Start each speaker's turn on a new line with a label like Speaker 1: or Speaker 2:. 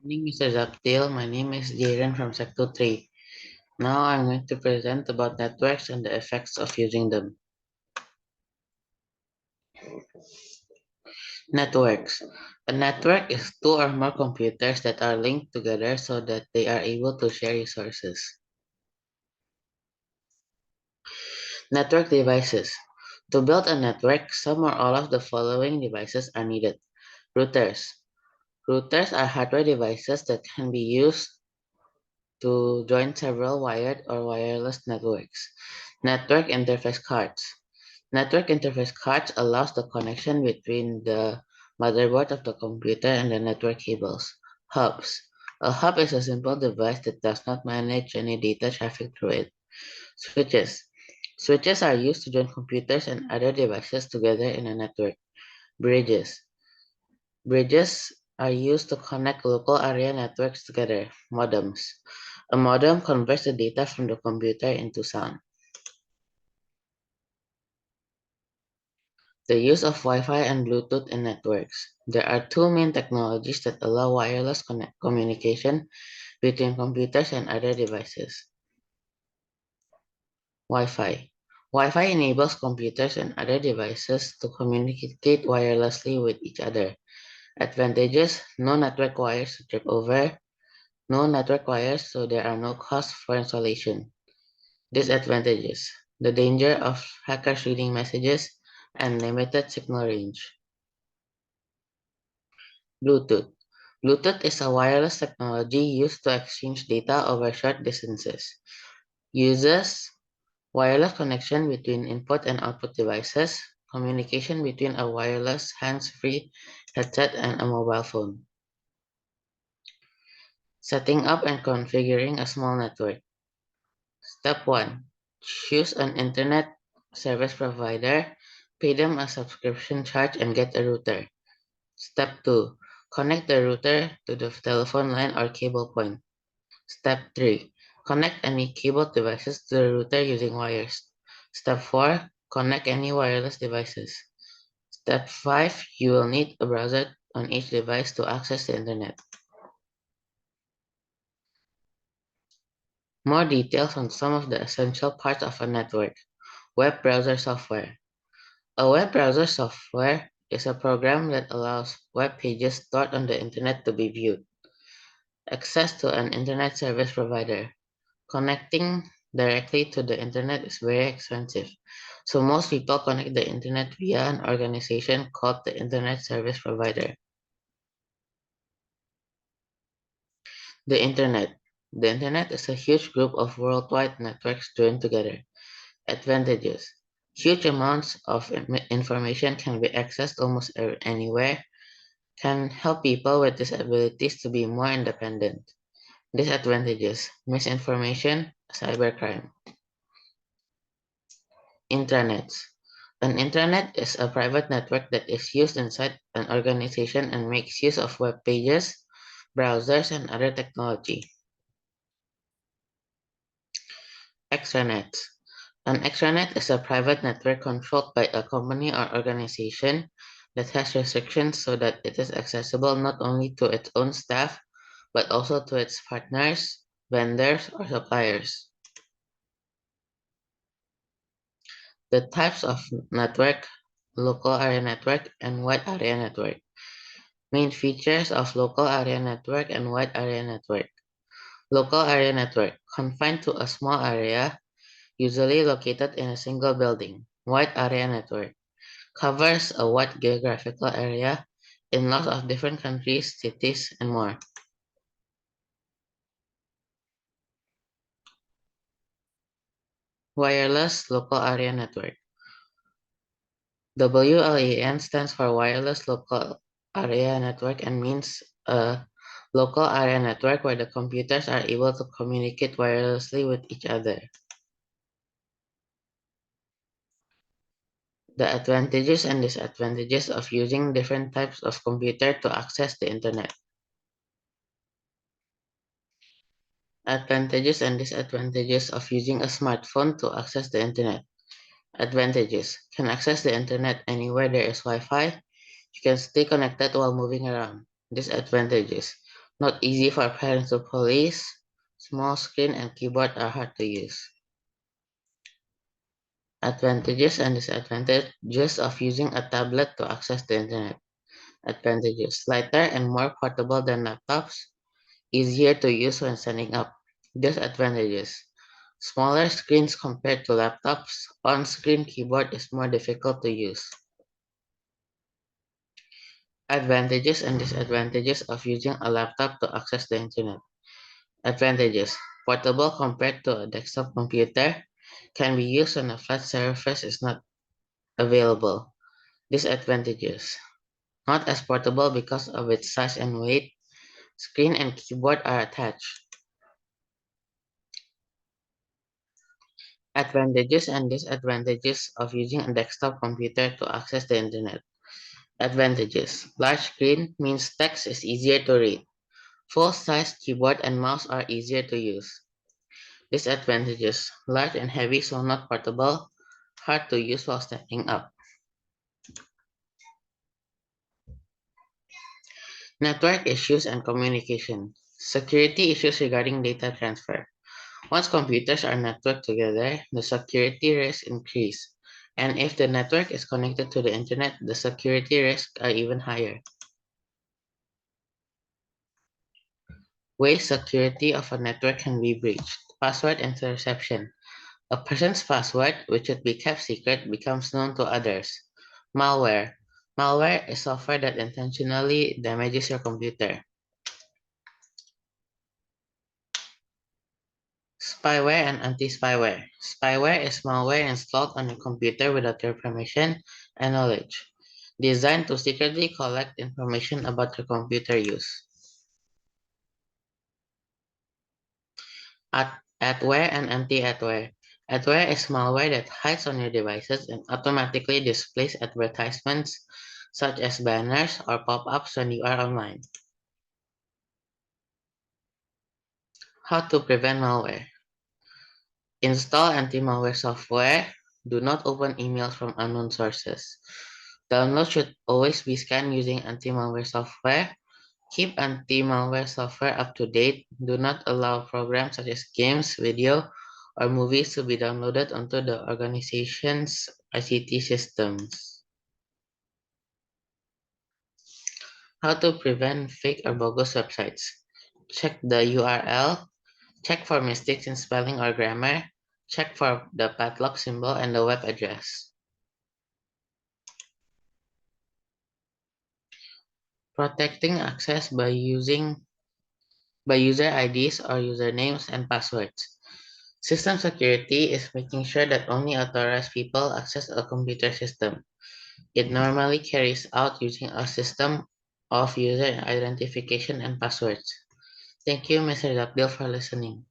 Speaker 1: Morning, Mr. Zaptil. My name is Jayron from Sector 3. Now I'm going to present about networks and the effects of using them. Networks. A network is two or more computers that are linked together so that they are able to share resources. Network devices. To build a network, some or all of the following devices are needed. Routers. Routers are hardware devices that can be used to join several wired or wireless networks. Network interface cards. Network interface cards allows the connection between the motherboard of the computer and the network cables. Hubs. A hub is a simple device that does not manage any data traffic through it. Switches. Switches are used to join computers and other devices together in a network. Bridges. Bridges are used to connect local area networks together. Modems. A modem converts the data from the computer into sound. The use of Wi-Fi and Bluetooth in networks. There are two main technologies that allow wireless communication between computers and other devices. Wi-Fi. Wi-Fi enables computers and other devices to communicate wirelessly with each other. Advantages: no network wires to trip over, no network wires so there are no costs for installation. Disadvantages: the danger of hackers reading messages and limited signal range. Bluetooth. Bluetooth is a wireless technology used to exchange data over short distances. Uses wireless connection between input and output devices, communication between a wireless hands-free headset and a mobile phone. Setting up and configuring a small network. Step 1. Choose an internet service provider, pay them a subscription charge and get a router. Step 2. Connect the router to the telephone line or cable point. Step 3. Connect any cable devices to the router using wires. Step 4. Connect any wireless devices. Step 5. You will need a browser on each device to access the internet. More details on some of the essential parts of a network. Web browser software. A web browser software is a program that allows web pages stored on the internet to be viewed. Access to an internet service provider. Connecting directly to the internet is very expensive, so most people connect the internet via an organization called the Internet Service Provider. The Internet. The Internet is a huge group of worldwide networks joined together. Advantages. Huge amounts of information can be accessed almost anywhere, can help people with disabilities to be more independent. Disadvantages. Misinformation, cybercrime. Intranets. An intranet is a private network that is used inside an organization and makes use of web pages, browsers, and other technology. Extranets. An extranet is a private network controlled by a company or organization that has restrictions so that it is accessible not only to its own staff, but also to its partners, vendors, or suppliers. The types of network: local area network and wide area network. Main features of local area network and wide area network. Local area network, confined to a small area, usually located in a single building. Wide area network, covers a wide geographical area in lots of different countries, cities, and more. Wireless local area network. WLAN stands for Wireless Local Area Network and means a local area network where the computers are able to communicate wirelessly with each other. The advantages and disadvantages of using different types of computer to access the internet. Advantages and disadvantages of using a smartphone to access the internet. Advantages: can access the internet anywhere there is Wi-Fi. You can stay connected while moving around. Disadvantages: Not easy for parents to police. Small screen and keyboard are hard to use. Advantages and disadvantages of using a tablet to access the internet. Advantages: lighter and more portable than laptops, easier to use when setting up. Disadvantages: smaller screens compared to laptops, on-screen keyboard is more difficult to use. Advantages and disadvantages of using a laptop to access the internet. Advantages: portable compared to a desktop computer, can be used when a flat surface is not available. Disadvantages: not as portable because of its size and weight. Screen and keyboard are attached. Advantages and disadvantages of using a desktop computer to access the internet. Advantages: large screen means text is easier to read. Full-size keyboard and mouse are easier to use. Disadvantages: large and heavy so not portable, hard to use while standing up. Network issues and communication. Security issues regarding data transfer. Once computers are networked together, the security risks increase. And if the network is connected to the internet, the security risks are even higher. Ways security of a network can be breached. Password interception. A person's password, which should be kept secret, becomes known to others. Malware. Malware is software that intentionally damages your computer. Spyware and anti-spyware. Spyware is malware installed on your computer without your permission and knowledge, designed to secretly collect information about your computer use. Adware and anti-adware. Adware is malware that hides on your devices and automatically displays advertisements such as banners or pop-ups when you are online. How to prevent malware. Install anti-malware software. Do not open emails from unknown sources. Download should always be scanned using anti-malware software. Keep anti-malware software up to date. Do not allow programs such as games, video, or movies to be downloaded onto the organization's ICT systems. How to prevent fake or bogus websites. Check the URL. Check for mistakes in spelling or grammar. Check for the padlock symbol and the web address. Protecting access by user IDs or usernames and passwords. System security is making sure that only authorized people access a computer system. It normally carries out using a system of user identification and passwords. Thank you, Mr. Dakdil, for listening.